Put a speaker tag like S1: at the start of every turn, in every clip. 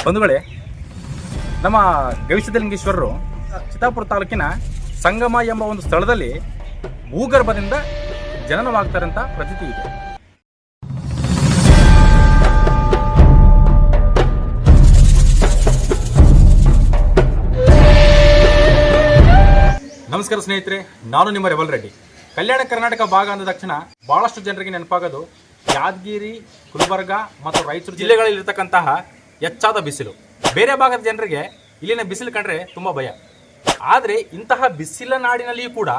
S1: ಬಂಧುಗಳೇ, ನಮ್ಮ ಗವಿಸಿದ್ಧಲಿಂಗೇಶ್ವರರು ಚಿತ್ತಾಪುರ ತಾಲೂಕಿನ ಸಂಗಮ ಎಂಬ ಒಂದು ಸ್ಥಳದಲ್ಲಿ ಭೂಗರ್ಭದಿಂದ ಜನನವಾಗ್ತಾರೆ ಅಂತ ಪ್ರತೀತಿ ಇದೆ. ನಮಸ್ಕಾರ ಸ್ನೇಹಿತರೆ, ನಾನು ನಿಮ್ಮ ರೆಬಲ್ ರೆಡ್ಡಿ. ಕಲ್ಯಾಣ ಕರ್ನಾಟಕ ಭಾಗ ಅಂದ ತಕ್ಷಣ ಬಹಳಷ್ಟು ಜನರಿಗೆ ನೆನಪಾಗೋದು ಯಾದಗಿರಿ, ಗುಲ್ಬರ್ಗ ಮತ್ತು ರಾಯಚೂರು ಜಿಲ್ಲೆಗಳಲ್ಲಿರ್ತಕ್ಕಂತಹ ಹೆಚ್ಚಾದ ಬಿಸಿಲು. ಬೇರೆ ಭಾಗದ ಜನರಿಗೆ ಇಲ್ಲಿನ ಬಿಸಿಲು ಕಂಡ್ರೆ ತುಂಬ ಭಯ. ಆದರೆ ಇಂತಹ ಬಿಸಿಲ ನಾಡಿನಲ್ಲಿಯೂ ಕೂಡ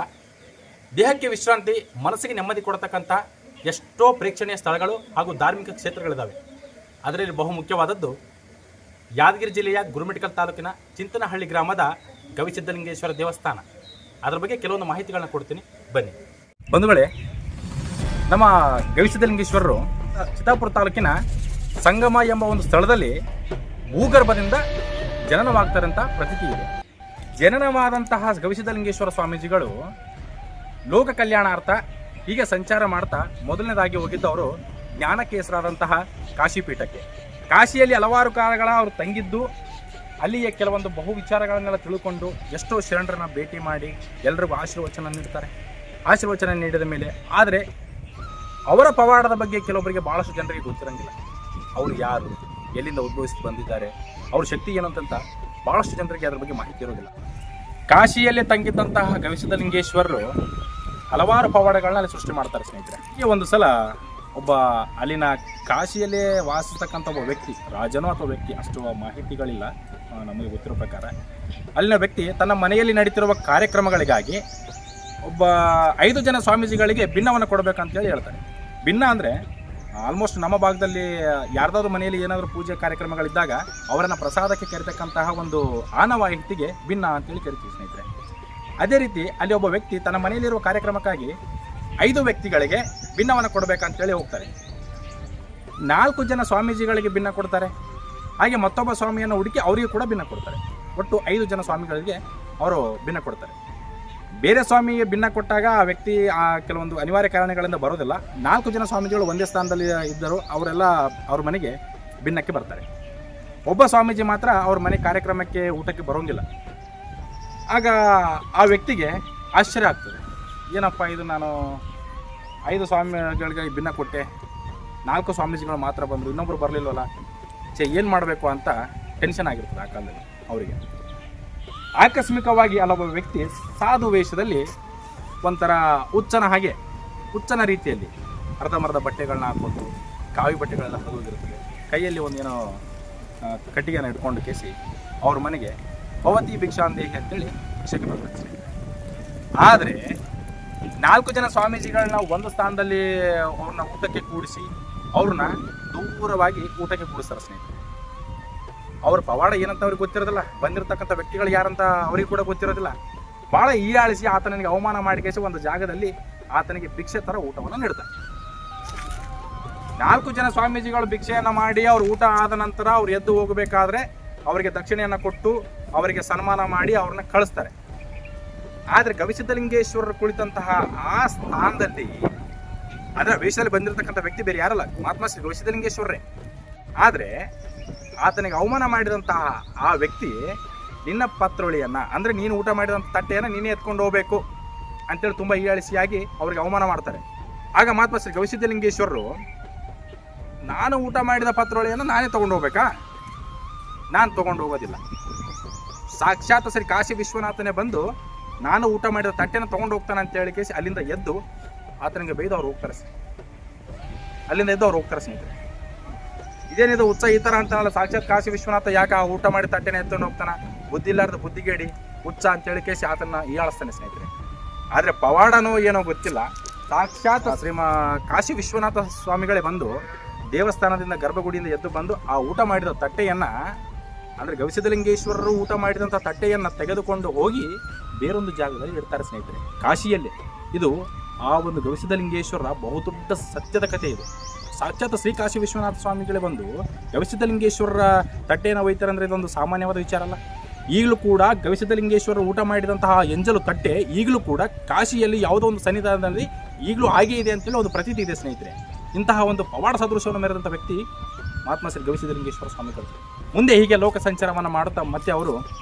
S1: ದೇಹಕ್ಕೆ ವಿಶ್ರಾಂತಿ, ಮನಸ್ಸಿಗೆ ನೆಮ್ಮದಿ ಕೊಡತಕ್ಕಂಥ ಎಷ್ಟೋ ಪ್ರೇಕ್ಷಣೀಯ ಸ್ಥಳಗಳು ಹಾಗೂ ಧಾರ್ಮಿಕ ಕ್ಷೇತ್ರಗಳಿದ್ದಾವೆ. ಅದರಲ್ಲಿ ಬಹುಮುಖ್ಯವಾದದ್ದು ಯಾದಗಿರಿ ಜಿಲ್ಲೆಯ ಗುರುಮಿಠಕಲ್ ತಾಲೂಕಿನ ಚಿಂತನಹಳ್ಳಿ ಗ್ರಾಮದ ಗವಿಸಿದ್ಧಲಿಂಗೇಶ್ವರ ದೇವಸ್ಥಾನ. ಅದರ ಬಗ್ಗೆ ಕೆಲವೊಂದು ಮಾಹಿತಿಗಳನ್ನ ಕೊಡ್ತೀನಿ, ಬನ್ನಿ. ಬಂಧುಗಳೇ, ನಮ್ಮ ಗವಿಸಿದ್ಧಲಿಂಗೇಶ್ವರರು ಚಿತ್ತಾಪುರ ತಾಲೂಕಿನ ಸಂಗಮ ಎಂಬ ಒಂದು ಸ್ಥಳದಲ್ಲಿ ಭೂಗರ್ಭದಿಂದ ಜನನವಾಗ್ತಾರೆ ಅಂತ ಪ್ರತೀತಿ ಇದೆ. ಜನನವಾದಂತಹ ಗವಿಸಿದ್ಧಲಿಂಗೇಶ್ವರ ಸ್ವಾಮೀಜಿಗಳು ಲೋಕ ಕಲ್ಯಾಣಾರ್ಥ ಹೀಗೆ ಸಂಚಾರ ಮಾಡ್ತಾ ಮೊದಲನೇದಾಗಿ ಹೋಗಿದ್ದವರು ಜ್ಞಾನಕ್ಕೆ ಹೆಸರಾದಂತಹ ಕಾಶಿ ಪೀಠಕ್ಕೆ. ಕಾಶಿಯಲ್ಲಿ ಹಲವಾರು ಕಾಲಗಳ ಅವರು ತಂಗಿದ್ದು ಅಲ್ಲಿಯ ಕೆಲವೊಂದು ಬಹು ವಿಚಾರಗಳನ್ನೆಲ್ಲ ತಿಳ್ಕೊಂಡು ಎಷ್ಟೋ ಶರಣರನ್ನ ಭೇಟಿ ಮಾಡಿ ಎಲ್ರಿಗೂ ಆಶೀರ್ವಚನ ನೀಡ್ತಾರೆ. ಆಶೀರ್ವಚನ ನೀಡಿದ ಮೇಲೆ ಆದರೆ ಅವರ ಪವಾಡದ ಬಗ್ಗೆ ಕೆಲವೊಬ್ಬರಿಗೆ ಭಾಳಷ್ಟು ಜನರಿಗೆ ಗೊತ್ತಿರಂಗಿಲ್ಲ. ಅವರು ಯಾರು, ಎಲ್ಲಿಂದ ಉದ್ಭವಿಸಿ ಬಂದಿದ್ದಾರೆ, ಅವ್ರ ಶಕ್ತಿ ಏನು ಅಂತ ಭಾಳಷ್ಟು ಜನರಿಗೆ ಅದರ ಬಗ್ಗೆ ಮಾಹಿತಿ ಇರೋದಿಲ್ಲ. ಕಾಶಿಯಲ್ಲೇ ತಂಗಿದ್ದಂತಹ ಗವಿಸಿದ್ಧಲಿಂಗೇಶ್ವರರು ಹಲವಾರು ಪವಾಡಗಳನ್ನ ಅಲ್ಲಿ ಸೃಷ್ಟಿ ಮಾಡ್ತಾರೆ ಸ್ನೇಹಿತರೆ. ಈ ಒಂದು ಸಲ ಒಬ್ಬ ಅಲ್ಲಿನ ಕಾಶಿಯಲ್ಲೇ ವಾಸಿಸ್ತಕ್ಕಂಥ ಒಬ್ಬ ವ್ಯಕ್ತಿ, ರಾಜನೋ ಅಥವಾ ವ್ಯಕ್ತಿ, ಅಷ್ಟು ಮಾಹಿತಿಗಳಿಲ್ಲ ನಮಗೆ ಗೊತ್ತಿರೋ ಪ್ರಕಾರ. ಅಲ್ಲಿನ ವ್ಯಕ್ತಿ ತನ್ನ ಮನೆಯಲ್ಲಿ ನಡೀತಿರುವ ಕಾರ್ಯಕ್ರಮಗಳಿಗಾಗಿ ಒಬ್ಬ 5 ಜನ ಸ್ವಾಮೀಜಿಗಳಿಗೆ ಭಿನ್ನವನ್ನು ಕೊಡಬೇಕಂತೇಳಿ ಹೇಳ್ತಾರೆ. ಭಿನ್ನ ಅಂದರೆ ಆಲ್ಮೋಸ್ಟ್ ನಮ್ಮ ಭಾಗದಲ್ಲಿ ಯಾರ್ದಾದ್ರೂ ಮನೆಯಲ್ಲಿ ಏನಾದರೂ ಪೂಜೆ ಕಾರ್ಯಕ್ರಮಗಳಿದ್ದಾಗ ಅವರನ್ನು ಪ್ರಸಾದಕ್ಕೆ ಕರಿತಕ್ಕಂತಹ ಒಂದು ಆನವಾಯಿತಿಗೆ ಭಿನ್ನ ಅಂತೇಳಿ ಕರಿತೀವಿ ಸ್ನೇಹಿತರೆ. ಅದೇ ರೀತಿ ಅಲ್ಲಿ ಒಬ್ಬ ವ್ಯಕ್ತಿ ತನ್ನ ಮನೆಯಲ್ಲಿರುವ ಕಾರ್ಯಕ್ರಮಕ್ಕಾಗಿ 5 ವ್ಯಕ್ತಿಗಳಿಗೆ ಭಿನ್ನವನ್ನು ಕೊಡಬೇಕಂತೇಳಿ ಹೋಗ್ತಾರೆ. 4 ಜನ ಸ್ವಾಮೀಜಿಗಳಿಗೆ ಭಿನ್ನ ಕೊಡ್ತಾರೆ. ಹಾಗೆ ಮತ್ತೊಬ್ಬ ಸ್ವಾಮಿಯನ್ನು ಹುಡುಕಿ ಅವರಿಗೂ ಕೂಡ ಭಿನ್ನ ಕೊಡ್ತಾರೆ. ಒಟ್ಟು 5 ಜನ ಸ್ವಾಮಿಗಳಿಗೆ ಅವರು ಭಿನ್ನ ಕೊಡ್ತಾರೆ. ಬೇರೆ ಸ್ವಾಮಿಗೆ ಭಿನ್ನ ಕೊಟ್ಟಾಗ ಆ ವ್ಯಕ್ತಿ ಕೆಲವೊಂದು ಅನಿವಾರ್ಯ ಕಾರಣಗಳಿಂದ ಬರೋದಿಲ್ಲ. 4 ಜನ ಸ್ವಾಮೀಜಿಗಳು ಒಂದೇ ಸ್ಥಾನದಲ್ಲಿ ಇದ್ದರು, ಅವರೆಲ್ಲ ಅವ್ರ ಮನೆಗೆ ಭಿನ್ನಕ್ಕೆ ಬರ್ತಾರೆ. ಒಬ್ಬ ಸ್ವಾಮೀಜಿ ಮಾತ್ರ ಅವ್ರ ಮನೆ ಕಾರ್ಯಕ್ರಮಕ್ಕೆ ಊಟಕ್ಕೆ ಬರೋಂಗಿಲ್ಲ. ಆಗ ಆ ವ್ಯಕ್ತಿಗೆ ಆಶ್ಚರ್ಯ ಆಗ್ತದೆ, ಏನಪ್ಪ ಇದು, ನಾನು 5 ಸ್ವಾಮಿಗಳಿಗೆ ಭಿನ್ನ ಕೊಟ್ಟೆ, 4 ಸ್ವಾಮೀಜಿಗಳು ಮಾತ್ರ ಬಂದರು, ಇನ್ನೊಬ್ಬರು ಬರಲಿಲ್ಲವಲ್ಲ, ಏನು ಮಾಡಬೇಕು ಅಂತ ಟೆನ್ಷನ್ ಆಗಿರ್ತದೆ ಆ ಕಾಲದಲ್ಲಿ ಅವರಿಗೆ. ಆಕಸ್ಮಿಕವಾಗಿ ಅಲ್ಲೊಬ್ಬ ವ್ಯಕ್ತಿ ಸಾಧು ವೇಷದಲ್ಲಿ ಒಂಥರ ಹುಚ್ಚನ ರೀತಿಯಲ್ಲಿ ಅರ್ಧಮರ್ಧ ಬಟ್ಟೆಗಳನ್ನ ಹಾಕ್ಕೊಂಡು, ಕಾವಿ ಬಟ್ಟೆಗಳೆಲ್ಲ ಹರಿದೋಗಿರ್ತದೆ, ಕೈಯಲ್ಲಿ ಒಂದೇನೋ ಕಟ್ಟಿಗೆನ ಇಟ್ಕೊಂಡು ಕೇಸಿ ಅವ್ರ ಮನೆಗೆ ಭವತಿ ಭಿಕ್ಷಾಂದೇಹಿ ಅಂತೇಳಿ ಭಿಕ್ಷೆಗೆ ಬರ್ತಾರೆ. ಆದರೆ 4 ಜನ ಸ್ವಾಮೀಜಿಗಳನ್ನ ಒಂದು ಸ್ಥಾನದಲ್ಲಿ ಅವ್ರನ್ನ ಊಟಕ್ಕೆ ಕೂಡಿಸಿ ಅವ್ರನ್ನ ದೂರವಾಗಿ ಊಟಕ್ಕೆ ಕೂಡಿಸ್ತಾರೆ ಸ್ನೇಹಿತರೆ. ಅವ್ರ ಪವಾಡ ಏನಂತ ಅವ್ರಿಗೆ ಗೊತ್ತಿರೋದಿಲ್ಲ, ಬಂದಿರತಕ್ಕಂಥ ವ್ಯಕ್ತಿಗಳು ಯಾರಂತ ಅವ್ರಿಗೆ ಕೂಡ ಗೊತ್ತಿರೋದಿಲ್ಲ. ಭಾಳ ಹೀಯಾಳಿಸಿ ಆತನಿಗೆ ಅವಮಾನ ಮಾಡಿ ಕೇಸಿ ಒಂದು ಜಾಗದಲ್ಲಿ ಆತನಿಗೆ ಭಿಕ್ಷೆ ಥರ ಊಟವನ್ನು ನೀಡ್ತಾರೆ. 4 ಜನ ಸ್ವಾಮೀಜಿಗಳು ಭಿಕ್ಷೆಯನ್ನು ಮಾಡಿ ಅವ್ರು ಊಟ ಆದ ನಂತರ ಅವ್ರು ಎದ್ದು ಹೋಗಬೇಕಾದ್ರೆ ಅವರಿಗೆ ದಕ್ಷಿಣೆಯನ್ನು ಕೊಟ್ಟು ಅವರಿಗೆ ಸನ್ಮಾನ ಮಾಡಿ ಅವ್ರನ್ನ ಕಳಿಸ್ತಾರೆ. ಆದರೆ ಗವಿಸಿದ್ಧಲಿಂಗೇಶ್ವರರು ಕುಳಿತಂತಹ ಆ ಸ್ಥಾನದಲ್ಲಿ ಅದರ ವೇಷದಲ್ಲಿ ಬಂದಿರತಕ್ಕಂಥ ವ್ಯಕ್ತಿ ಬೇರೆ ಯಾರಲ್ಲ, ಮಹಾತ್ಮ ಶ್ರೀ ಗವಿಸಿದ್ಧಲಿಂಗೇಶ್ವರರೇ. ಆದರೆ ಆತನಿಗೆ ಅವಮಾನ ಮಾಡಿದಂತಹ ಆ ವ್ಯಕ್ತಿ ನಿನ್ನ ಪಾತ್ರೋಳಿಯನ್ನು, ಅಂದರೆ ನೀನು ಊಟ ಮಾಡಿದಂಥ ತಟ್ಟೆಯನ್ನು ನೀನೇ ಎತ್ಕೊಂಡು ಹೋಗಬೇಕು ಅಂತೇಳಿ ತುಂಬ ಹೀಯಾಳಿಸಿಯಾಗಿ ಅವ್ರಿಗೆ ಅವಮಾನ ಮಾಡ್ತಾರೆ. ಆಗ ಮಹಾತ್ಮ ಶ್ರೀ ಗವಿಸಿದ್ಧಲಿಂಗೇಶ್ವರರು, ನಾನು ಊಟ ಮಾಡಿದ ಪಾತ್ರೋಳಿಯನ್ನು ನಾನೇ ತೊಗೊಂಡು ಹೋಗ್ಬೇಕಾ? ನಾನು ತೊಗೊಂಡು ಹೋಗೋದಿಲ್ಲ. ಸಾಕ್ಷಾತ್ ಶ್ರೀ ಕಾಶಿ ವಿಶ್ವನಾಥನೇ ಬಂದು ನಾನು ಊಟ ಮಾಡಿದ ತಟ್ಟೆನ ತೊಗೊಂಡು ಹೋಗ್ತಾನೆ ಅಂತ ಹೇಳಿ ಕೇಸಿ ಅಲ್ಲಿಂದ ಎದ್ದು ಆತನಿಗೆ ಬೈದು ಅವ್ರು ಹೋಗ್ತಾರೆ. ಸ್ನೇಹಿತರೆ. ಇದೇನಿದು ಹುಚ್ಚ ಈ ಥರ ಅಂತಾನಲ್ಲ, ಸಾಕ್ಷಾತ್ ಕಾಶಿ ವಿಶ್ವನಾಥ ಯಾಕೆ ಆ ಊಟ ಮಾಡಿ ತಟ್ಟೆನ ಎತ್ಕೊಂಡು ಹೋಗ್ತಾನೆ, ಬುದ್ಧಿ ಇಲ್ಲಾರ್ದ ಬುದ್ಧಿಗೇಡಿ ಹುಚ್ಚ ಅಂತೇಳಿ ಕೇಸಿ ಆತನ ಹೀಯಾಳಿಸ್ತಾನೆ ಸ್ನೇಹಿತರೆ. ಆದರೆ ಪವಾಡನೋ ಏನೋ ಗೊತ್ತಿಲ್ಲ, ಸಾಕ್ಷಾತ್ ಕಾಶಿ ವಿಶ್ವನಾಥ ಸ್ವಾಮಿಗಳೇ ಬಂದು ದೇವಸ್ಥಾನದಿಂದ ಗರ್ಭಗುಡಿಯಿಂದ ಎದ್ದು ಬಂದು ಆ ಊಟ ಮಾಡಿದ ತಟ್ಟೆಯನ್ನು, ಅಂದರೆ ಗವಿಸಿದ್ಧಲಿಂಗೇಶ್ವರರು ಊಟ ಮಾಡಿದಂಥ ತಟ್ಟೆಯನ್ನು ತೆಗೆದುಕೊಂಡು ಹೋಗಿ ಬೇರೊಂದು ಜಾಗದಲ್ಲಿ ಇಡ್ತಾರೆ ಸ್ನೇಹಿತರೆ, ಕಾಶಿಯಲ್ಲಿ. ಇದು ಆ ಒಂದು ಗವಿಸಿದ್ಧಲಿಂಗೇಶ್ವರರ ಬಹುದೊಡ್ಡ ಸತ್ಯದ ಕಥೆ ಇದು. ಸಾಕ್ಷಾತ್ ಶ್ರೀ ಕಾಶಿ ವಿಶ್ವನಾಥ ಸ್ವಾಮಿಗಳೇ ಬಂದು ಗವಿಸಿದ್ಧಲಿಂಗೇಶ್ವರರ ತಟ್ಟೆಯನ್ನು ಒಯ್ತಾರೆ ಅಂದರೆ ಇದೊಂದು ಸಾಮಾನ್ಯವಾದ ವಿಚಾರ ಅಲ್ಲ. ಈಗಲೂ ಕೂಡ ಗವಿಸಿದ್ಧಲಿಂಗೇಶ್ವರರು ಊಟ ಮಾಡಿದಂತಹ ಎಂಜಲು ತಟ್ಟೆ ಈಗಲೂ ಕೂಡ ಕಾಶಿಯಲ್ಲಿ ಯಾವುದೋ ಒಂದು ಸನ್ನಿಧಾನದಲ್ಲಿ ಈಗಲೂ ಹಾಗೇ ಇದೆ ಅಂತೇಳಿ ಒಂದು ಪ್ರತೀತಿ ಇದೆ ಸ್ನೇಹಿತರೆ. ಇಂತಹ ಒಂದು ಪವಾಡ ಸದೃಶವನ್ನು ಮೆರೆದಂಥ ವ್ಯಕ್ತಿ ಮಹಾತ್ಮ ಶ್ರೀ ಗವಿಸಿದ್ಧಲಿಂಗೇಶ್ವರ ಸ್ವಾಮಿಗಳು. ಮುಂದೆ ಹೀಗೆ ಲೋಕ ಸಂಚಾರವನ್ನು ಮಾಡುತ್ತಾ ಮತ್ತೆ ಅವರು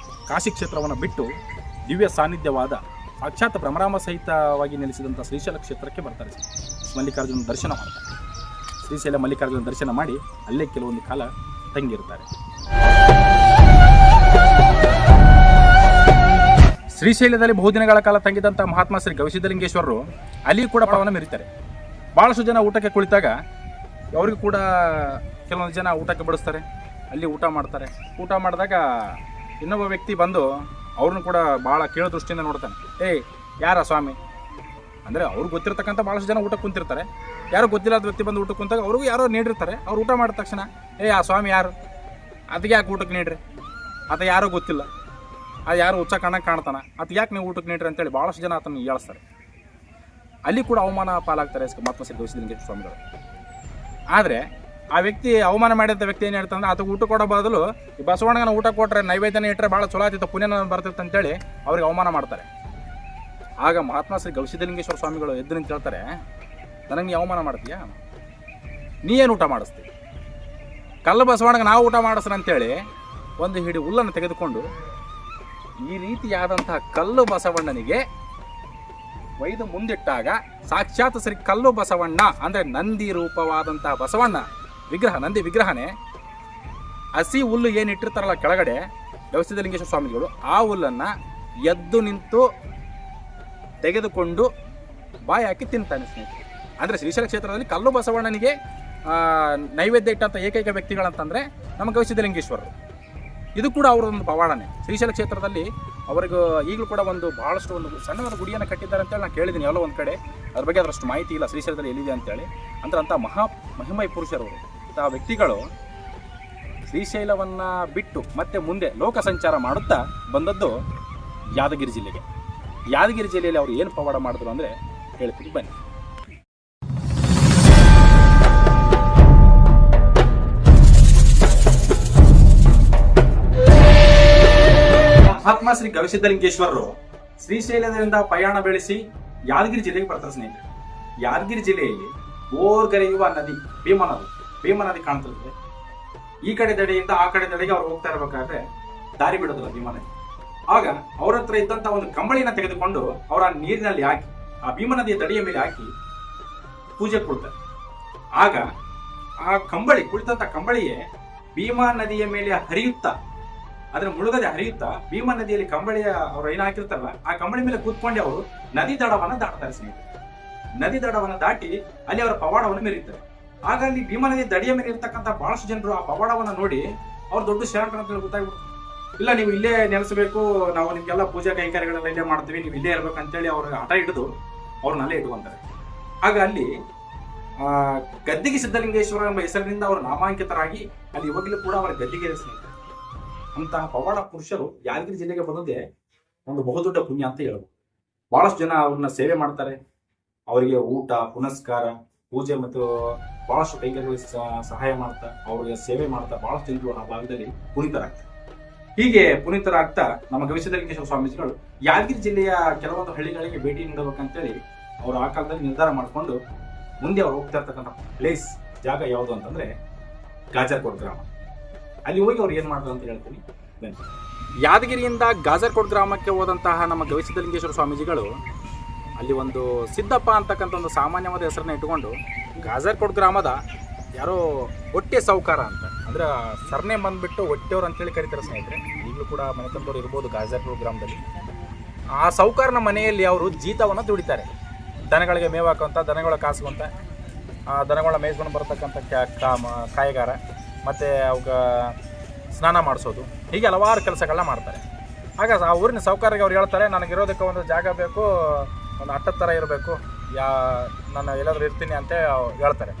S1: ಕಾಶಿ ಕ್ಷೇತ್ರವನ್ನು ಬಿಟ್ಟು ದಿವ್ಯ ಸಾನ್ನಿಧ್ಯವಾದ ಸಾಕ್ಷಾತ್ ಭ್ರಮರಾಮ ಸಹಿತವಾಗಿ ನೆಲೆಸಿದಂಥ ಶ್ರೀಶೈಲ ಕ್ಷೇತ್ರಕ್ಕೆ ಬರ್ತಾರೆ. ಮಲ್ಲಿಕಾರ್ಜುನ ದರ್ಶನ ಮಾಡ್ತಾರೆ. ಶ್ರೀಶೈಲ ಮಲ್ಲಿಕಾರ್ಜುನ ದರ್ಶನ ಮಾಡಿ ಅಲ್ಲೇ ಕೆಲವೊಂದು ಕಾಲ ತಂಗಿರ್ತಾರೆ. ಶ್ರೀಶೈಲದಲ್ಲಿ ಬಹುದಿನಗಳ ಕಾಲ ತಂಗಿದಂಥ ಮಹಾತ್ಮ ಶ್ರೀ ಗವಿಸಿದ್ಧಲಿಂಗೇಶ್ವರರು ಅಲ್ಲಿ ಕೂಡ ಪವನ ಮೆರೀತಾರೆ. ಭಾಳಷ್ಟು ಜನ ಊಟಕ್ಕೆ ಕುಳಿತಾಗ ಅವ್ರಿಗೂ ಕೂಡ ಕೆಲವೊಂದು ಜನ ಊಟಕ್ಕೆ ಬಡಿಸ್ತಾರೆ, ಅಲ್ಲಿ ಊಟ ಮಾಡ್ತಾರೆ. ಊಟ ಮಾಡಿದಾಗ ಇನ್ನೊಬ್ಬ ವ್ಯಕ್ತಿ ಬಂದು ಅವ್ರನ್ನ ಕೂಡ ಭಾಳ ಕೇಳೋ ದೃಷ್ಟಿಯಿಂದ ನೋಡ್ತಾನೆ. ಏಯ್ ಯಾರ ಸ್ವಾಮಿ ಅಂದರೆ ಅವ್ರಿಗೆ ಗೊತ್ತಿರ್ತಕ್ಕಂಥ ಭಾಳಷ್ಟು ಜನ ಊಟಕ್ಕೆ ಕುಂತಿರ್ತಾರೆ. ಯಾರು ಗೊತ್ತಿಲ್ಲದ ವ್ಯಕ್ತಿ ಬಂದು ಊಟಕ್ಕೆ ಕುಂತಾಗ ಅವ್ರಿಗೂ ಯಾರೋ ನೀಡಿರ್ತಾರೆ. ಅವ್ರು ಊಟ ಮಾಡಿದ ತಕ್ಷಣ ಆ ಸ್ವಾಮಿ ಯಾರು, ಅದಕ್ಕೆ ಯಾಕೆ ಊಟಕ್ಕೆ ನೀಡ್ರಿ, ಅದು ಯಾರೋ ಗೊತ್ತಿಲ್ಲ, ಅದು ಯಾರು ಹುಚ್ಚ ಕಣ್ಣಕ್ಕೆ ಕಾಣ್ತಾನೆ, ಅದು ಯಾಕೆ ನೀವು ಊಟಕ್ಕೆ ನೀಡ್ರಿ ಅಂತೇಳಿ ಭಾಳಷ್ಟು ಜನ ಅದನ್ನು ಹೇಳ್ತಾರೆ. ಅಲ್ಲಿ ಕೂಡ ಅವಮಾನ ಪಾಲಾಗ್ತಾರೆ ಮಹಾತ್ಮ ಶ್ರೀ ಗವಿಸಿದ್ಧಲಿಂಗೇಶ್ವರ ಸ್ವಾಮಿಗಳು. ಆದರೆ ಆ ವ್ಯಕ್ತಿ ಅವಮಾನ ಮಾಡಿದ ವ್ಯಕ್ತಿ ಏನು ಹೇಳ್ತಾನೆ, ಅದಕ್ಕೆ ಊಟ ಕೊಡೋ ಬದಲು ಈ ಬಸವಣ್ಣನ ಊಟ ಕೊಟ್ಟರೆ ನೈವೇದ್ಯನ ಇಟ್ಟರೆ ಭಾಳ ಚಲೋ ಆಗ್ತಿತ್ತು, ಪುಣ್ಯನ ಬರ್ತಿತ್ತು ಅಂತೇಳಿ ಅವ್ರಿಗೆ ಅವಮಾನ ಮಾಡ್ತಾರೆ. ಆಗ ಮಹಾತ್ಮ ಶ್ರೀ ಗವಿಸಿದ್ಧಲಿಂಗೇಶ್ವರ ಸ್ವಾಮಿಗಳು ಎದ್ದು ನಿಂತು ಹೇಳ್ತಾರೆ, ನನಗೆ ನೀ ಅವಮಾನ ಮಾಡ್ತೀಯಾ, ನೀ ಏನು ಊಟ ಮಾಡಿಸ್ತೀವಿ, ಕಲ್ಲು ಬಸವಣ್ಣಗೆ ನಾವು ಊಟ ಮಾಡಿಸ್ರ ಅಂತೇಳಿ ಒಂದು ಹಿಡಿ ಹುಲ್ಲನ್ನು ತೆಗೆದುಕೊಂಡು ಈ ರೀತಿಯಾದಂತಹ ಕಲ್ಲು ಬಸವಣ್ಣನಿಗೆ ಒಯ್ದು ಮುಂದಿಟ್ಟಾಗ ಸಾಕ್ಷಾತ್ ಶ್ರೀ ಕಲ್ಲು ಬಸವಣ್ಣ ಅಂದರೆ ನಂದಿ ರೂಪವಾದಂತಹ ಬಸವಣ್ಣ ವಿಗ್ರಹ, ನಂದಿ ವಿಗ್ರಹನೇ ಹಸಿ ಹುಲ್ಲು ಏನು ಇಟ್ಟಿರ್ತಾರಲ್ಲ ಕೆಳಗಡೆ ಗವಿಸಿದ್ಧಲಿಂಗೇಶ್ವರ ಸ್ವಾಮಿಗಳು, ಆ ಹುಲ್ಲನ್ನು ಎದ್ದು ನಿಂತು ತೆಗೆದುಕೊಂಡು ಬಾಯಿ ಹಾಕಿ ತಿಂತಾನೆ ಸ್ನೇಹಿತರೆ. ಅಂದರೆ ಶ್ರೀಶೈಲ ಕ್ಷೇತ್ರದಲ್ಲಿ ಕಲ್ಲು ಬಸವಣ್ಣನಿಗೆ ನೈವೇದ್ಯ ಇಟ್ಟಂಥ ಏಕೈಕ ವ್ಯಕ್ತಿಗಳಂತಂದರೆ ನಮ್ಮ ಗವಿಸಿದ್ಧಲಿಂಗೇಶ್ವರರು. ಇದು ಕೂಡ ಅವರೊಂದು ಪವಾಡನೆ. ಶ್ರೀಶೈಲ ಕ್ಷೇತ್ರದಲ್ಲಿ ಅವರಿಗೂ ಈಗಲೂ ಕೂಡ ಒಂದು ಭಾಳಷ್ಟು ಒಂದು ಸಣ್ಣವಾದ ಗುಡಿಯನ್ನು ಕಟ್ಟಿದ್ದಾರೆ ಅಂತೇಳಿ ನಾನು ಕೇಳಿದ್ದೀನಿ ಎಲ್ಲೋ ಒಂದು ಕಡೆ. ಅದ್ರ ಬಗ್ಗೆ ಅದರಷ್ಟು ಮಾಹಿತಿ ಇಲ್ಲ ಶ್ರೀಶೈಲದಲ್ಲಿ ಎಲ್ಲಿದೆ ಅಂತೇಳಿ. ಅಂದ್ರೆ ಅಂಥ ಮಹಿಮೈ ಪುರುಷರು, ಅಂಥ ವ್ಯಕ್ತಿಗಳು ಶ್ರೀಶೈಲವನ್ನು ಬಿಟ್ಟು ಮತ್ತೆ ಮುಂದೆ ಲೋಕ ಸಂಚಾರ ಮಾಡುತ್ತಾ ಬಂದದ್ದು ಯಾದಗಿರಿ ಜಿಲ್ಲೆಗೆ. ಯಾದಗಿರಿ ಜಿಲ್ಲೆಯಲ್ಲಿ ಅವರು ಏನು ಪವಾಡ ಮಾಡಿದ್ರು ಅಂದರೆ ಹೇಳ್ತೀವಿ ಬನ್ನಿ. ಮಹಾತ್ಮ ಶ್ರೀ ಗವಿಸಿದ್ಧಲಿಂಗೇಶ್ವರರು ಶ್ರೀಶೈಲದಿಂದ ಪಯಣ ಬೆಳೆಸಿ ಯಾದಗಿರಿ ಜಿಲ್ಲೆಗೆ ಬರ್ತಾರೆ ಸ್ನೇಹಿತರೆ. ಯಾದಗಿರಿ ಜಿಲ್ಲೆಯಲ್ಲಿ ಓರ್ಗರೆಯುವ ನದಿ ಭೀಮಾ ನದಿ ಕಾಣ್ತಿರ್ತದೆ. ಈ ಕಡೆ ದಡೆಯಿಂದ ಆ ಕಡೆ ದಡೆಗೆ ಅವ್ರು ಹೋಗ್ತಾ ಇರಬೇಕಾದ್ರೆ ದಾರಿ ಬಿಡೋದಿಲ್ಲ ಭೀಮಾ ನದಿ. ಆಗ ಅವ್ರ ಹತ್ರ ಇದ್ದಂತ ಒಂದು ಕಂಬಳಿನ ತೆಗೆದುಕೊಂಡು ಅವರ ನೀರಿನಲ್ಲಿ ಹಾಕಿ ಆ ಭೀಮಾ ನದಿಯ ದಡಿಯ ಮೇಲೆ ಹಾಕಿ ಪೂಜೆ ಕೊಡ್ತಾರೆ. ಆಗ ಆ ಕಂಬಳಿ ಕುಳಿತಂತ ಕಂಬಳಿಯೇ ಭೀಮಾ ನದಿಯ ಮೇಲೆ ಹರಿಯುತ್ತಾ, ಅದರ ಮುಳುಗದೆ ಹರಿಯುತ್ತಾ ಭೀಮಾ ನದಿಯಲ್ಲಿ ಕಂಬಳಿಯ ಅವ್ರು ಏನು ಹಾಕಿರ್ತಾರಲ್ಲ ಆ ಕಂಬಳಿ ಮೇಲೆ ಕೂತ್ಕೊಂಡು ಅವರು ನದಿ ದಡವನ್ನ ದಾಟ್ತಾರೆ ಸ್ನೇಹಿತರೆ. ನದಿ ದಡವನ್ನ ದಾಟಿ ಅಲ್ಲಿ ಅವರ ಪವಾಡವನ್ನು ಮೆರೀತಾರೆ. ಆಗ ಅಲ್ಲಿ ಭೀಮಾ ನದಿ ದಡಿಯ ಮೇಲೆ ಇರ್ತಕ್ಕಂಥ ಬಹಳಷ್ಟು ಜನರು ಆ ಪವಾಡವನ್ನ ನೋಡಿ ಅವ್ರು ದೊಡ್ಡ ಶರಣರು ಅಂತ ಗೊತ್ತಾಗ್ಬಿಡ್ತು. ಇಲ್ಲ ನೀವು ಇಲ್ಲೇ ನೆಲೆಸಬೇಕು, ನಾವು ನಿಮ್ಗೆಲ್ಲ ಪೂಜಾ ಕೈಂಕರ್ಯಗಳೆಲ್ಲ ಇಲ್ಲೇ ಮಾಡ್ತೀವಿ, ನೀವು ಇಲ್ಲೇ ಇರ್ಬೇಕಂತೇಳಿ ಅವ್ರಿಗೆ ಹಠ ಹಿಡಿದು ಅವ್ರನ್ನ ಅಲ್ಲೇ ಇಟ್ಕೊಂತಾರೆ. ಆಗ ಅಲ್ಲಿ ಗದ್ದಿಗೆ ಸಿದ್ಧಲಿಂಗೇಶ್ವರ ಎಂಬ ಹೆಸರಿನಿಂದ ಅವರು ನಾಮಾಂಕಿತರಾಗಿ ಅಲ್ಲಿ ಇವಾಗಲೂ ಕೂಡ ಅವರ ಗದ್ದಿಗೆ ಸ್ನೇಹಿತರೆ. ಅಂತಹ ಪವಾಡ ಪುರುಷರು ಯಾದಗಿರಿ ಜಿಲ್ಲೆಗೆ ಬಂದದ್ದೇ ಒಂದು ಬಹುದೊಡ್ಡ ಪುಣ್ಯ ಅಂತ ಹೇಳ್ಬೋದು. ಬಹಳಷ್ಟು ಜನ ಅವ್ರನ್ನ ಸೇವೆ ಮಾಡ್ತಾರೆ. ಅವರಿಗೆ ಊಟ, ಪುನಸ್ಕಾರ, ಪೂಜೆ ಮತ್ತು ಬಹಳಷ್ಟು ಕೈಗಾರಿಕೆ ಸಹಾಯ ಮಾಡ್ತಾ ಅವ್ರಿಗೆ ಸೇವೆ ಮಾಡ್ತಾ ಬಹಳಷ್ಟು ಜನರು ಆ ಭಾಗದಲ್ಲಿ ಪುನೀತರಾಗ್ತಾರೆ. ಹೀಗೆ ಪುನೀತರಾಗ್ತಾ ನಮ್ಮ ಗವಿಸಿದ್ಧಲಿಂಗೇಶ್ವರ ಸ್ವಾಮೀಜಿಗಳು ಯಾದಗಿರಿ ಜಿಲ್ಲೆಯ ಕೆಲವೊಂದು ಹಳ್ಳಿಗಳಿಗೆ ಭೇಟಿ ನೀಡಬೇಕಂತೇಳಿ ಅವರು ಆ ಕಾಲದಲ್ಲಿ ನಿರ್ಧಾರ ಮಾಡಿಕೊಂಡು ಮುಂದೆ ಅವ್ರು ಹೋಗ್ತಾ ಇರ್ತಕ್ಕಂಥ ಪ್ಲೇಸ್ ಜಾಗ ಯಾವುದು ಅಂತಂದ್ರೆ ಗಾಜರ್ಕೋಟ್ ಗ್ರಾಮ. ಅಲ್ಲಿ ಹೋಗಿ ಅವ್ರು ಏನ್ ಮಾಡ್ತಾರೆ ಅಂತ ಹೇಳ್ತೀನಿ. ಯಾದಗಿರಿಯಿಂದ ಗಾಜರ್ಕೋಟ್ ಗ್ರಾಮಕ್ಕೆ ಹೋದಂತಹ ನಮ್ಮ ಗವಿಸಿದ್ಧಲಿಂಗೇಶ್ವರ ಸ್ವಾಮೀಜಿಗಳು ಅಲ್ಲಿ ಒಂದು ಸಿದ್ದಪ್ಪ ಅಂತಕ್ಕಂಥ ಒಂದು ಸಾಮಾನ್ಯವಾದ ಹೆಸರನ್ನ ಇಟ್ಕೊಂಡು ಗಾಜರ್ಕೋಟ್ ಗ್ರಾಮದ ಯಾರೋ ಹೊಟ್ಟೆ ಸೌಕಾರ ಅಂತ, ಅಂದ್ರೆ ಸರ್ನೆ ಬಂದ್ಬಿಟ್ಟು ಹೊಟ್ಟೆಯವ್ರು ಅಂತೇಳಿ ಕರೀತಾರೆ ಸ್ನೇಹಿತರೆ. ಈಗಲೂ ಕೂಡ ಮನೆತನದವ್ರು ಇರ್ಬೋದು ಗಾಜರ್ಕೋಟ್ ಗ್ರಾಮದಲ್ಲಿ. ಆ ಸೌಕಾರನ ಮನೆಯಲ್ಲಿ ಅವರು ಜೀತವನ್ನು ದುಡಿತಾರೆ. ದನಗಳಿಗೆ ಮೇವು ಹಾಕುವಂಥ, ದನಗಳ ಕಾಸುವಂಥ, ದನಗಳ ಮೇಯಿಸ್ಕೊಂಡು ಬರತಕ್ಕಂಥ ಕಾಯಿಗಾರ, ಮತ್ತು ಅವಕ್ಕೆ ಸ್ನಾನ ಮಾಡಿಸೋದು, ಹೀಗೆ ಹಲವಾರು ಕೆಲಸಗಳನ್ನ ಮಾಡ್ತಾರೆ. ಆಗ ಆ ಊರಿನ ಸೌಕರ್ಯಕ್ಕೆ ಅವ್ರು ಹೇಳ್ತಾರೆ, ನನಗಿರೋದಕ್ಕೆ ಒಂದು ಜಾಗ ಬೇಕು, ಒಂದು ಅಟ್ಟದ ಥರ ಇರಬೇಕು, ನಾನು ಎಲ್ಲಾದರೂ ಇರ್ತೀನಿ ಅಂತ ಹೇಳ್ತಾರೆ.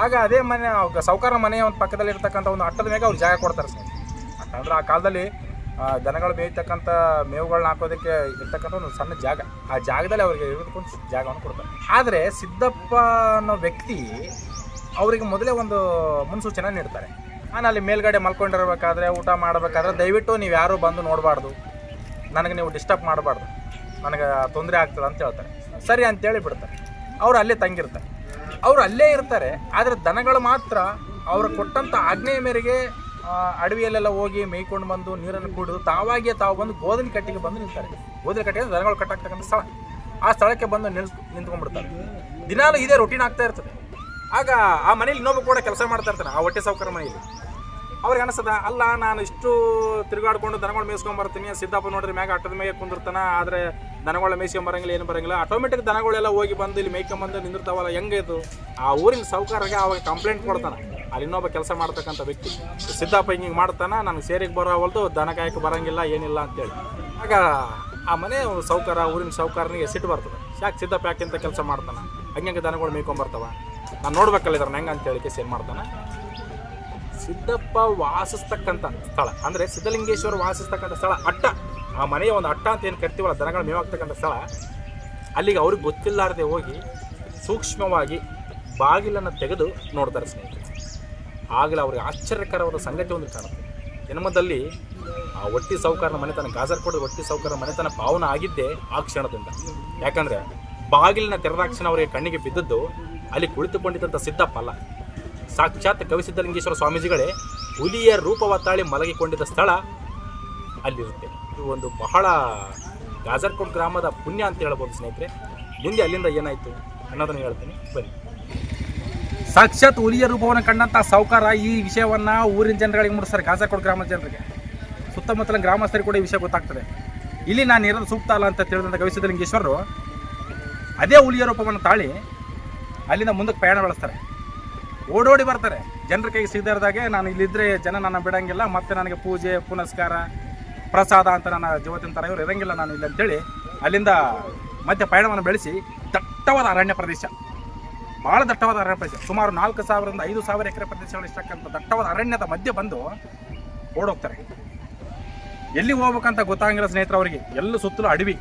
S1: ಆಗ ಅದೇ ಮನೆ ಸೌಕರ್ಯ ಮನೆಯ ಒಂದು ಪಕ್ಕದಲ್ಲಿ ಇರ್ತಕ್ಕಂಥ ಒಂದು ಅಟ್ಟದ ಮೇಲೆ ಅವ್ರು ಜಾಗ ಕೊಡ್ತಾರೆ ಸ್ನೇಹಿತರೆ. ಅಟ್ಟ ಅಂದರೆ ಆ ಕಾಲದಲ್ಲಿ ದನಗಳು ಮೇಯ್ತಕ್ಕಂಥ ಮೇವುಗಳನ್ನ ಹಾಕೋದಕ್ಕೆ ಇರ್ತಕ್ಕಂಥ ಒಂದು ಸಣ್ಣ ಜಾಗ, ಆ ಜಾಗದಲ್ಲಿ ಅವ್ರಿಗೆ ಇರೋದಕ್ಕೊಂದು ಜಾಗವನ್ನು ಕೊಡ್ತಾರೆ. ಆದರೆ ಸಿದ್ದಪ್ಪ ಅನ್ನೋ ವ್ಯಕ್ತಿ ಅವರಿಗೆ ಮೊದಲೇ ಒಂದು ಮುನ್ಸೂಚನೆ ನೀಡ್ತಾರೆ. ನಾನು ಅಲ್ಲಿ ಮೇಲ್ಗಡೆ ಮಲ್ಕೊಂಡಿರ್ಬೇಕಾದ್ರೆ, ಊಟ ಮಾಡಬೇಕಾದ್ರೆ ದಯವಿಟ್ಟು ನೀವು ಯಾರೂ ಬಂದು ನೋಡಬಾರ್ದು, ನನಗೆ ನೀವು ಡಿಸ್ಟರ್ಬ್ ಮಾಡಬಾರ್ದು, ನನಗೆ ತೊಂದರೆ ಆಗ್ತದೆ ಅಂತ ಹೇಳ್ತಾರೆ. ಸರಿ ಅಂತೇಳಿ ಬಿಡ್ತಾರೆ. ಅವರು ಅಲ್ಲೇ ತಂಗಿರ್ತಾರೆ. ಅವರು ಅಲ್ಲೇ ಇರ್ತಾರೆ. ಆದರೆ ದನಗಳು ಮಾತ್ರ ಅವರು ಕೊಟ್ಟಂಥ ಆಜ್ಞೆಯ ಮೇರೆಗೆ ಅಡವಿಯಲ್ಲೆಲ್ಲ ಹೋಗಿ ಮೇಯ್ಕೊಂಡು ಬಂದು ನೀರನ್ನು ಕುಡಿದು ತಾವಾಗಿಯೇ ತಾವು ಬಂದು ಗೋಧನ ಕಟ್ಟಿಗೆ ಬಂದು ನಿಲ್ತಾರೆ. ಗೋಧನ ಕಟ್ಟಿಗೆ ದನಗಳು ಕಟ್ಟಾಗ್ತಕ್ಕಂಥ ಸ್ಥಳ. ಆ ಸ್ಥಳಕ್ಕೆ ಬಂದು ನಿಂತ್ಕೊಂಡ್ಬಿಡ್ತಾರೆ. ದಿನಾಲು ಇದೇ ರೊಟೀನ್ ಆಗ್ತಾ ಇರ್ತದೆ. ಆಗ ಆ ಮನೇಲಿ ಇನ್ನೊಬ್ಬ ಕೂಡ ಕೆಲಸ ಮಾಡ್ತಾ ಇರ್ತಾನೆ, ಆ ಹೊಟ್ಟೆ ಸಾವುಕಾರ ಮನೆಯಲ್ಲಿ. ಅವ್ರಿಗೆ ಅನಿಸ್ತದ, ಅಲ್ಲ ನಾನು ಇಷ್ಟು ತಿರುಗಾಡ್ಕೊಂಡು ದನಗಳು ಮೇಯಿಸ್ಕೊಂಬರ್ತೀನಿ, ಸಿದ್ದಪ್ಪ ನೋಡ್ರಿ ಮ್ಯಾಗ ಅಟ್ಟದ ಮೇಲೆ ಕುಂದಿರ್ತಾನ, ಆದರೆ ದನಗಳ ಮೇಯಿಸ್ಕೊಂಬರಂಗಿಲ್ಲ, ಏನು ಬರಂಗಿಲ್ಲ. ಆಟೋಮೆಟಿಕ್ ದನಗಳೆಲ್ಲ ಹೋಗಿ ಬಂದು ಇಲ್ಲಿ ಮೇಯ್ಕೊಂಬಂದು ನಿಂದಿರ್ತಾವಲ್ಲ, ಹೆಂಗೆ ಇದು? ಆ ಊರಿನ ಸಾವುಕಾರಗೆ ಅವಾಗ ಕಂಪ್ಲೇಂಟ್ ಕೊಡ್ತಾನೆ. ಅಲ್ಲಿ ಇನ್ನೊಬ್ಬ ಕೆಲಸ ಮಾಡ್ತಕ್ಕಂಥ ವ್ಯಕ್ತಿ, ಸಿದ್ದಪ್ಪ ಹಿಂಗೆ ಮಾಡ್ತಾನೆ, ನನಗೆ ಸೇರಿಗೆ ಬರೋವಲ್ದು, ದನ ಕಾಯಕ್ಕೆ ಬರೋಂಗಿಲ್ಲ, ಏನಿಲ್ಲ ಅಂತೇಳಿ. ಆಗ ಆ ಮನೆ ಸಾವುಕಾರ, ಊರಿನ ಸಾವುಕಾರನಿಗೆ ಸಿಟ್ಟು ಬರ್ತದೆ. ಯಾಕೆ ಸಿದ್ದಪ್ಪ ಯಾಕೆಂತ ಕೆಲಸ ಮಾಡ್ತಾನೆ, ಹಂಗೆ ದನಗಳು ಮೇಯ್ಕೊಂಬರ್ತಾವ, ನಾನು ನೋಡ್ಬೇಕಲ್ಲ ಇದ್ರ ಹೆಂಗೆ ಅಂತೇಳಿ ಏನು ಮಾಡ್ತಾನೆ, ಸಿದ್ದಪ್ಪ ವಾಸಿಸ್ತಕ್ಕಂಥ ಸ್ಥಳ ಅಂದರೆ ಸಿದ್ಧಲಿಂಗೇಶ್ವರ ವಾಸಿಸ್ತಕ್ಕಂಥ ಸ್ಥಳ ಅಟ್ಟ, ಆ ಮನೆಯ ಒಂದು ಅಟ್ಟ ಅಂತ ಏನು ಕರಿತೀವಲ್ಲ, ದನಗಳು ಮೇವಾಗ್ತಕ್ಕಂಥ ಸ್ಥಳ, ಅಲ್ಲಿಗೆ ಅವ್ರಿಗೆ ಗೊತ್ತಿಲ್ಲಾರದೆ ಹೋಗಿ ಸೂಕ್ಷ್ಮವಾಗಿ ಬಾಗಿಲನ್ನು ತೆಗೆದು ನೋಡ್ತಾರೆ ಸ್ನೇಹಿತರೆ. ಆಗಲೇ ಅವ್ರಿಗೆ ಆಶ್ಚರ್ಯಕರವಾದ ಸಂಗತಿ ಒಂದು ಕಾಣುತ್ತೆ. ಜನ್ಮದಲ್ಲಿ ಆ ಒಟ್ಟಿ ಸಾವುಕಾರನ ಮನೆತನ, ಗಾಜರ್ಕೋಟದ ಒಟ್ಟಿ ಸಾವುಕಾರನ ಮನೆತನ ಪಾವನ ಆಗಿದ್ದೇ ಆ ಕ್ಷಣದಿಂದ. ಯಾಕಂದರೆ ಬಾಗಿಲಿನ ತೆರೆದಾಕ್ಷಣ ಅವರಿಗೆ ಕಣ್ಣಿಗೆ ಬಿದ್ದದ್ದು ಅಲ್ಲಿ ಕುಳಿತುಕೊಂಡಿದ್ದಂಥ ಸಿದ್ದಪ್ಪ ಅಲ್ಲ, ಸಾಕ್ಷಾತ್ ಕವಿಸಿದ್ಧಲಿಂಗೇಶ್ವರ ಸ್ವಾಮೀಜಿಗಳೇ ಹುಲಿಯ ರೂಪವತ್ತಾಳಿ ಮಲಗಿಕೊಂಡಿದ್ದ ಸ್ಥಳ ಅಲ್ಲಿರುತ್ತೆ. ಇದು ಒಂದು ಬಹಳ ಗಾಜರ್ಕೋಟ್ ಗ್ರಾಮದ ಪುಣ್ಯ ಅಂತ ಹೇಳ್ಬೋದು ಸ್ನೇಹಿತರೆ. ಮುಂದೆ ಅಲ್ಲಿಂದ ಏನಾಯಿತು ಅನ್ನೋದನ್ನು ಹೇಳ್ತೀನಿ ಬನ್ನಿ. ಸಾಕ್ಷಾತ್ ಹುಲಿಯ ರೂಪವನ್ನು ಕಂಡಂಥ ಸಾವುಕಾರ ಈ ವಿಷಯವನ್ನು ಊರಿನ ಜನಗಳಿಗೆ ಮುಡಿಸ್ತಾರೆ, ಗಾಜರ್ಕೋಟ್ ಗ್ರಾಮದ ಜನರಿಗೆ. ಸುತ್ತಮುತ್ತಲಿನ ಗ್ರಾಮಸ್ಥರಿಗೆ ಕೂಡ ಈ ವಿಷಯ ಗೊತ್ತಾಗ್ತದೆ. ಇಲ್ಲಿ ನಾನು ಇರೋದು ಸೂಕ್ತ ಅಲ್ಲ ಅಂತ ತಿಳಿದಂಥ ಕವಿಸಿದ್ಧಲಿಂಗೇಶ್ವರರು ಅದೇ ಹುಲಿಯ ರೂಪವನ್ನು ತಾಳಿ ಅಲ್ಲಿಂದ ಮುಂದಕ್ಕೆ ಪ್ರಯಾಣ ಬೆಳೆಸ್ತಾರೆ. ಓಡೋಡಿ ಬರ್ತಾರೆ. ಜನರ ಕೈಗೆ ಸಿಗದಾರ್ದಾಗೆ ನಾನು ಇಲ್ಲಿದ್ದರೆ ಜನ ನನ್ನ ಬಿಡೋಂಗಿಲ್ಲ, ಮತ್ತು ನನಗೆ ಪೂಜೆ ಪುನಸ್ಕಾರ ಪ್ರಸಾದ ಅಂತ ನನ್ನ ಜೀವತಿನ ಥರ ಇವರು ಇರೋಂಗಿಲ್ಲ ನಾನು ಇಲ್ಲ ಅಂತೇಳಿ ಅಲ್ಲಿಂದ ಮಧ್ಯ ಪಯಣವನ್ನು ಬೆಳೆಸಿ ದಟ್ಟವಾದ ಅರಣ್ಯ ಪ್ರದೇಶ, ಭಾಳ ದಟ್ಟವಾದ ಅರಣ್ಯ ಪ್ರದೇಶ, ಸುಮಾರು 4,000ರಿಂದ 5,000 ಎಕರೆ ಪ್ರದೇಶಗಳು ಇಷ್ಟಕ್ಕಂಥ ದಟ್ಟವಾದ ಅರಣ್ಯದ ಮಧ್ಯೆ ಬಂದು ಓಡೋಗ್ತಾರೆ. ಎಲ್ಲಿ ಹೋಗ್ಬೇಕಂತ ಗೊತ್ತಾಗಿಲ್ಲ ಸ್ನೇಹಿತರೆ ಅವರಿಗೆ. ಎಲ್ಲೂ ಸುತ್ತಲೂ ಅಡವಿ,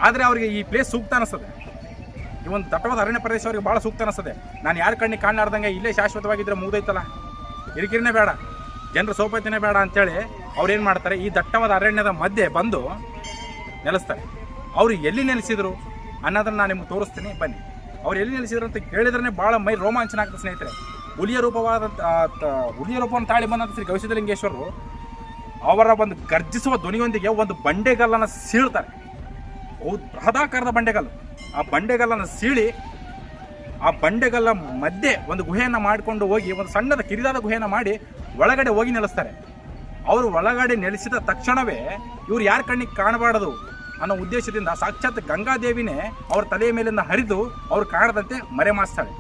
S1: ಆದರೆ ಅವರಿಗೆ ಈ ಪ್ಲೇಸ್ ಸೂಕ್ತ ಅನ್ನಿಸ್ತದೆ. ಈ ಒಂದು ದಟ್ಟವಾದ ಅರಣ್ಯ ಪ್ರದೇಶ ಅವರಿಗೆ ಭಾಳ ಸೂಕ್ತ ಅನ್ನಿಸ್ತದೆ. ನಾನು ಯಾರ ಕಣ್ಣಿಗೆ ಕಾಣಲಾರ್ದಂಗೆ ಇಲ್ಲೇ ಶಾಶ್ವತವಾಗಿದ್ದರೆ ಮುಗ್ದೈತಲ್ಲ, ಕಿರಿಕಿರಿನೇ ಬೇಡ, ಜನರ ಸೋಪತಿನೇ ಬೇಡ ಅಂತೇಳಿ ಅವ್ರು ಏನು ಮಾಡ್ತಾರೆ, ಈ ದಟ್ಟವಾದ ಅರಣ್ಯದ ಮಧ್ಯೆ ಬಂದು ನೆಲೆಸ್ತಾರೆ. ಅವರು ಎಲ್ಲಿ ನೆಲೆಸಿದರು ಅನ್ನೋದನ್ನು ನಾನು ನಿಮ್ಗೆ ತೋರಿಸ್ತೀನಿ ಬನ್ನಿ. ಅವ್ರು ಎಲ್ಲಿ ನೆಲೆಸಿದ್ರು ಅಂತ ಕೇಳಿದ್ರೆ ಭಾಳ ಮೈ ರೋಮಾಂಚನ ಆಗ್ತದೆ ಸ್ನೇಹಿತರೆ. ಹುಲಿಯ ರೂಪವನ್ನು ತಾಳಿ ಬಂದಂಥ ಶ್ರೀ ಕವಿಸಿದ್ಧಲಿಂಗೇಶ್ವರರು ಅವರ ಒಂದು ಗರ್ಜಿಸುವ ಧ್ವನಿಯೊಂದಿಗೆ ಒಂದು ಬಂಡೆಗಲ್ಲನ್ನು ಸೀಳ್ತಾರೆ. ಬೃಹದಾಕಾರದ ಬಂಡೆಗಲ್ಲು. ಆ ಬಂಡೆಗಲ್ಲನ್ನು ಸೀಳಿ ಆ ಬಂಡೆಗಲ್ಲ ಮಧ್ಯೆ ಒಂದು ಗುಹೆಯನ್ನು ಮಾಡಿಕೊಂಡು ಹೋಗಿ ಒಂದು ಸಣ್ಣದ ಕಿರಿದಾದ ಗುಹೆಯನ್ನು ಮಾಡಿ ಒಳಗಡೆ ಹೋಗಿ ನೆಲೆಸ್ತಾರೆ. ಅವರು ಒಳಗಡೆ ನೆಲೆಸಿದ ತಕ್ಷಣವೇ ಇವ್ರು ಯಾರ ಕಣ್ಣಿಗೆ ಕಾಣಬಾರದು ಅನ್ನೋ ಉದ್ದೇಶದಿಂದ ಸಾಕ್ಷಾತ್ ಗಂಗಾದೇವಿನೇ ಅವ್ರ ತಲೆಯ ಮೇಲಿಂದ ಹರಿದು ಅವ್ರು ಕಾಣದಂತೆ ಮರೆಮಾಚ್ತಾಳೆ.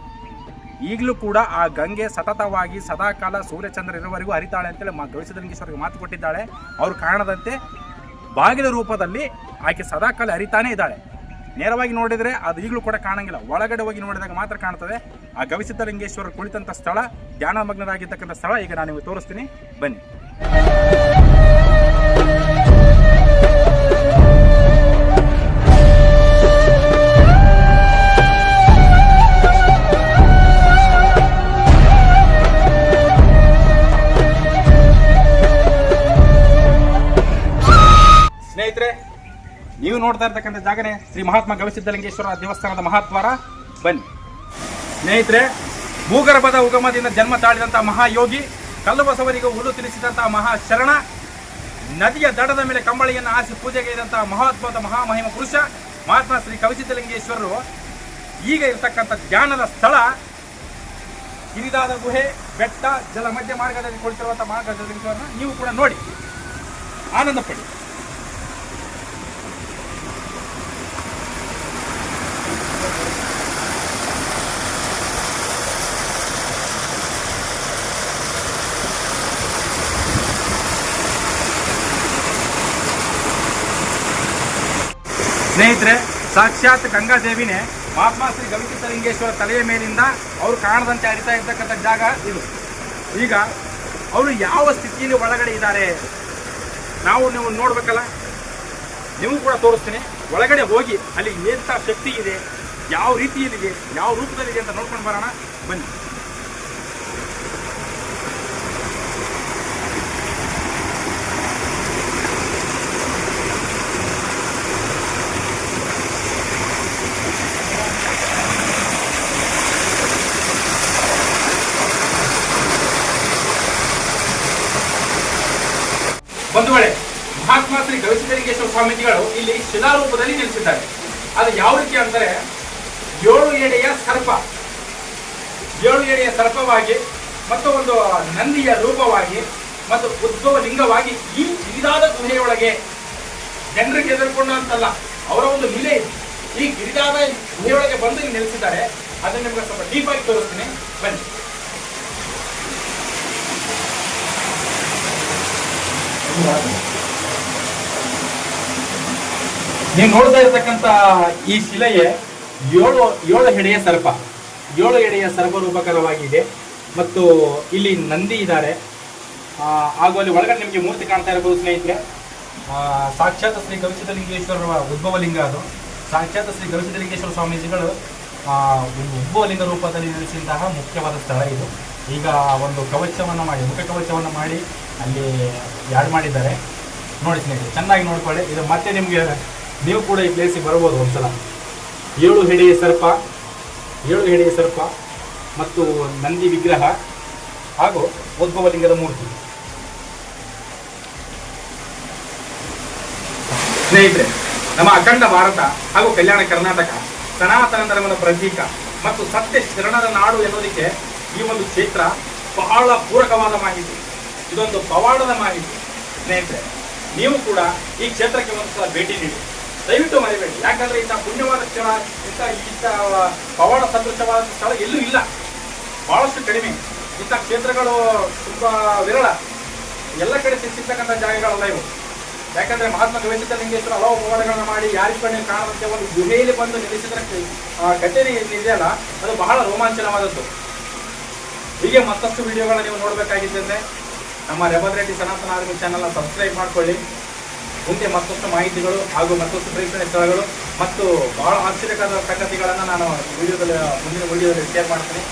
S1: ಈಗಲೂ ಕೂಡ ಆ ಗಂಗೆ ಸತತವಾಗಿ ಸದಾಕಾಲ ಸೂರ್ಯಚಂದ್ರ ಇರುವವರೆಗೂ ಹರಿತಾಳೆ ಅಂತೇಳಿ ಕವಿಸಿದ್ಧಲಿಂಗೇಶ್ವರಿಗೆ ಮಾತು ಕೊಟ್ಟಿದ್ದಾಳೆ. ಅವರು ಕಾಣದಂತೆ ಬಾಗಿಲ ರೂಪದಲ್ಲಿ ಆಕೆ ಸದಾಕಾಲ ಹರಿತಾನೇ ಇದ್ದಾಳೆ. ನೇರವಾಗಿ ನೋಡಿದರೆ ಅದು ಈಗಲೂ ಕೂಡ ಕಾಣಂಗಿಲ್ಲ, ಒಳಗಡೆ ಹೋಗಿ ನೋಡಿದಾಗ ಮಾತ್ರ ಕಾಣ್ತದೆ. ಆ ಕವಿಸಿದ್ಧಲಿಂಗೇಶ್ವರರು ಕುಳಿತಂಥ ಸ್ಥಳ, ಧ್ಯಾನಮಗ್ನರಾಗಿರ್ತಕ್ಕಂಥ ಸ್ಥಳ ಈಗ ನಾನು ನಿಮಗೆ ತೋರಿಸ್ತೀನಿ ಬನ್ನಿ. ಸ್ನೇಹಿತರೆ, ನೀವು ನೋಡ್ತಾ ಇರ್ತಕ್ಕಂಥ ಜಾಗನೇ ಶ್ರೀ ಮಹಾತ್ಮ ಕವಿಸಿದ್ಧಲಿಂಗೇಶ್ವರ ದೇವಸ್ಥಾನದ ಮಹಾದ್ವಾರ. ಬನ್ನಿ ಸ್ನೇಹಿತರೆ, ಭೂಗರ್ಭದ ಉಗಮದಿಂದ ಜನ್ಮ ತಾಳಿದಂಥ ಮಹಾಯೋಗಿ, ಕಲ್ಲುಬಸವರಿಗೂ ಹುಲ್ಲು ತಿಳಿಸಿದಂತಹ ಮಹಾಶರಣ, ನದಿಯ ದಡದ ಮೇಲೆ ಕಂಬಳಿಯನ್ನು ಹಾಸಿ ಪೂಜೆಗೆ ಇದ್ದಂತಹ ಮಹಾತ್ಮದ ಮಹಾಮಹಿಮ ಪುರುಷ ಮಹಾತ್ಮ ಶ್ರೀ ಕವಿಸಿದ್ಧಲಿಂಗೇಶ್ವರರು ಈಗ ಇರತಕ್ಕಂಥ ಧ್ಯಾನದ ಸ್ಥಳ, ಕಿರಿದಾದ ಗುಹೆ, ಬೆಟ್ಟ, ಜಲ ಮಧ್ಯ ಮಾರ್ಗದಲ್ಲಿ ಕುಳಿತಿರುವಂಥ ಮಹಾಗಜಲಿಂಗೇಶ್ವರನ ನೀವು ಕೂಡ ನೋಡಿ ಆನಂದ ಪಡಿ. ಸ್ನೇಹಿತರೆ, ಸಾಕ್ಷಾತ್ ಗಂಗಾದೇವಿನೇ ಮಹಾತ್ಮ ಶ್ರೀ ಕವಿಸಿದ್ಧಲಿಂಗೇಶ್ವರ ತಲೆಯ ಮೇಲಿಂದ ಅವರು ಕಾಣದಂತೆ ಹರಿತಾ ಇರ್ತಕ್ಕಂಥ ಜಾಗ ಇದು. ಈಗ ಅವರು ಯಾವ ಸ್ಥಿತಿಯಲ್ಲಿ ಒಳಗಡೆ ಇದ್ದಾರೆ ನೀವು ನೋಡ್ಬೇಕಲ್ಲ, ನೀವು ಕೂಡ ತೋರಿಸ್ತೀನಿ. ಒಳಗಡೆ ಹೋಗಿ ಅಲ್ಲಿ ಎಂಥ ಶಕ್ತಿ ಇದೆ, ಯಾವ ರೀತಿಯಲ್ಲಿದೆ, ಯಾವ ರೂಪದಲ್ಲಿದೆ ಅಂತ ನೋಡ್ಕೊಂಡು ಬರೋಣ ಬನ್ನಿ. ಒಂದು ವೇಳೆ ಮಹಾತ್ಮ ಶ್ರೀ ಗವಿಸಿದ್ಧಲಿಂಗೇಶ್ವರ ಸ್ವಾಮೀಜಿಗಳು ಇಲ್ಲಿ ಶಿಲಾರೂಪದಲ್ಲಿ ನಿಲ್ಲಿಸಿದ್ದಾರೆ. ಅದು ಯಾವ ರೀತಿ ಅಂದರೆ 7 ಎಡೆಯ ಸರ್ಪ, 7 ಎಡೆಯ ಸರ್ಪವಾಗಿ ಮತ್ತು ಒಂದು ನಂದಿಯ ರೂಪವಾಗಿ ಮತ್ತು ಉದ್ಭವ ಲಿಂಗವಾಗಿ ಈ ಕಿರಿದಾದ ಗುಹೆಯೊಳಗೆ ಜನರಿಗೆ ಎದುರ್ಕೊಂಡು ಅಂತಲ್ಲ, ಅವರ ಒಂದು ಲೀಲೆ ಇದೆ. ಈ ಕಿರಿದಾದ ಗುಹೆಯೊಳಗೆ ಬಂದು ಇಲ್ಲಿ ನಿಲ್ಲಿಸಿದ್ದಾರೆ. ಅದನ್ನು ನಿಮಗೆ ಸ್ವಲ್ಪ ಡೀಪ್ ಆಗಿ ತೋರಿಸ್ತೀನಿ, ಬನ್ನಿ. ನೀವು ನೋಡ್ತಾ ಇರತಕ್ಕಂತ ಈ ಶಿಲೆಯೇ 7 ಎಡೆಯ ಸರ್ಪ, 7 ಎಡೆಯ ಸರ್ಪ ರೂಪಕರವಾಗಿದೆ. ಮತ್ತು ಇಲ್ಲಿ ನಂದಿ ಇದ್ದಾರೆ. ಹಾಗೂ ಅಲ್ಲಿ ಒಳಗಡೆ ನಿಮಗೆ ಮೂರ್ತಿ ಕಾಣ್ತಾ ಇರಬಹುದು ಸ್ನೇಹಿತರೆ. ಸಾಕ್ಷಾತ್ ಶ್ರೀ ಗವಿಸಿದ್ಧಲಿಂಗೇಶ್ವರ ಉದ್ಭವಲಿಂಗ, ಅದು ಸಾಕ್ಷಾತ್ ಶ್ರೀ ಗವಿಸಿದ್ಧಲಿಂಗೇಶ್ವರ ಸ್ವಾಮೀಜಿಗಳು ಉದ್ಭವಲಿಂಗ ರೂಪದಲ್ಲಿ ನಿಲ್ಲಿಸಿದಂತಹ ಮುಖ್ಯವಾದ ಸ್ಥಳ ಇದು. ಈಗ ಒಂದು ಕವಚವನ್ನು ಮಾಡಿ, ಮುಖ ಕವಚವನ್ನು ಮಾಡಿ ಅಲ್ಲಿ ಯಾಡ್ ಮಾಡಿದ್ದಾರೆ. ನೋಡಿ ಸ್ನೇಹಿತರೆ, ಚೆನ್ನಾಗಿ ನೋಡ್ಕೊಳ್ಳಿ. ಇದು ಮತ್ತೆ ನಿಮಗೆ, ನೀವು ಕೂಡ ಈ ಪ್ಲೇಸಿಗೆ ಬರ್ಬೋದು ಒಂದ್ಸಲ. 7 ಎಡೆಯ ಸರ್ಪ, 7 ಎಡೆಯ ಸರ್ಪ ಮತ್ತು ನಂದಿ ವಿಗ್ರಹ ಹಾಗೂ ಉದ್ಭವಲಿಂಗದ ಮೂರ್ತಿ. ಸ್ನೇಹಿತರೆ, ನಮ್ಮ ಅಖಂಡ ಭಾರತ ಹಾಗೂ ಕಲ್ಯಾಣ ಕರ್ನಾಟಕ ಸನಾತನ ಧರ್ಮದ ಪ್ರತೀಕ ಮತ್ತು ಸತ್ಯ ಶರಣರ ನಾಡು ಎನ್ನುವುದಕ್ಕೆ ಈ ಒಂದು ಕ್ಷೇತ್ರ ಬಹಳ ಪೂರಕವಾದ ಮಾಹಿತಿ. ಇದೊಂದು ಪವಾಡದ ಮಾಹಿತಿ. ಸ್ನೇಹಿತರೆ, ನೀವು ಕೂಡ ಈ ಕ್ಷೇತ್ರಕ್ಕೆ ಒಂದು ಸಲ ಭೇಟಿ ನೀಡಿ, ದಯವಿಟ್ಟು ಮರಿಬೇಡಿ. ಯಾಕಂದ್ರೆ ಇಂಥ ಪುಣ್ಯವಾದ ಸ್ಥಳ, ಇಂಥ ಪವಾಡ ಸದೃಶವಾದ ಸ್ಥಳ ಎಲ್ಲೂ ಇಲ್ಲ, ಬಹಳಷ್ಟು ಕಡಿಮೆ. ಇಂಥ ಕ್ಷೇತ್ರಗಳು ತುಂಬಾ ವಿರಳ, ಎಲ್ಲ ಕಡೆ ಸಿಗ್ತಕ್ಕಂಥ ಜಾಗಗಳಲ್ಲ ಇವು. ಯಾಕಂದ್ರೆ ಮಹಾತ್ಮ ಗವಿಸಿದ್ಧಲಿಂಗೇಶ್ವರ ಹಲವು ಪವಾಡಗಳನ್ನ ಮಾಡಿ ಯಾರಿಗೂ ಕಣ್ಣಿಗೆ ಕಾಣದಂತೆ ಒಂದು ಗುಹೆಯಲ್ಲಿ ಬಂದು ನಿಲ್ಲಿಸಿದ್ರೆ ಕಚೇರಿ ಇದೆಯಲ್ಲ, ಅದು ಬಹಳ ರೋಮಾಂಚನವಾದದ್ದು. ಹೀಗೆ ಮತ್ತಷ್ಟು ವಿಡಿಯೋಗಳನ್ನ ನೀವು ನೋಡಬೇಕಾಗಿದ್ದರೆ ನಮ್ಮ ರೇವತ್ ರೆಡ್ಡಿ ಸನಾತನ ಆರ್ಮಿ ಚಾನಲ್ನ ಸಬ್ಸ್ಕ್ರೈಬ್ ಮಾಡ್ಕೊಳ್ಳಿ. ಮುಂದೆ ಮತ್ತಷ್ಟು ಮಾಹಿತಿಗಳು ಹಾಗೂ ಮತ್ತಷ್ಟು ಪ್ರೇಕ್ಷಣೀಯ ಸ್ಥಳಗಳು ಮತ್ತು ಬಹಳ ಆಶ್ಚರ್ಯಕರ ಸಂಗತಿಗಳನ್ನು ನಾನು ಮುಂದಿನ ವಿಡಿಯೋದಲ್ಲಿ ಶೇರ್ ಮಾಡ್ತೀನಿ.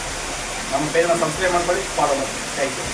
S1: ನಮ್ಮ ಪೇಜನ್ನು ಸಬ್ಸ್ಕ್ರೈಬ್ ಮಾಡ್ಕೊಳ್ಳಿ, ಫಾಲೋ ಮಾಡಿ. Thank you.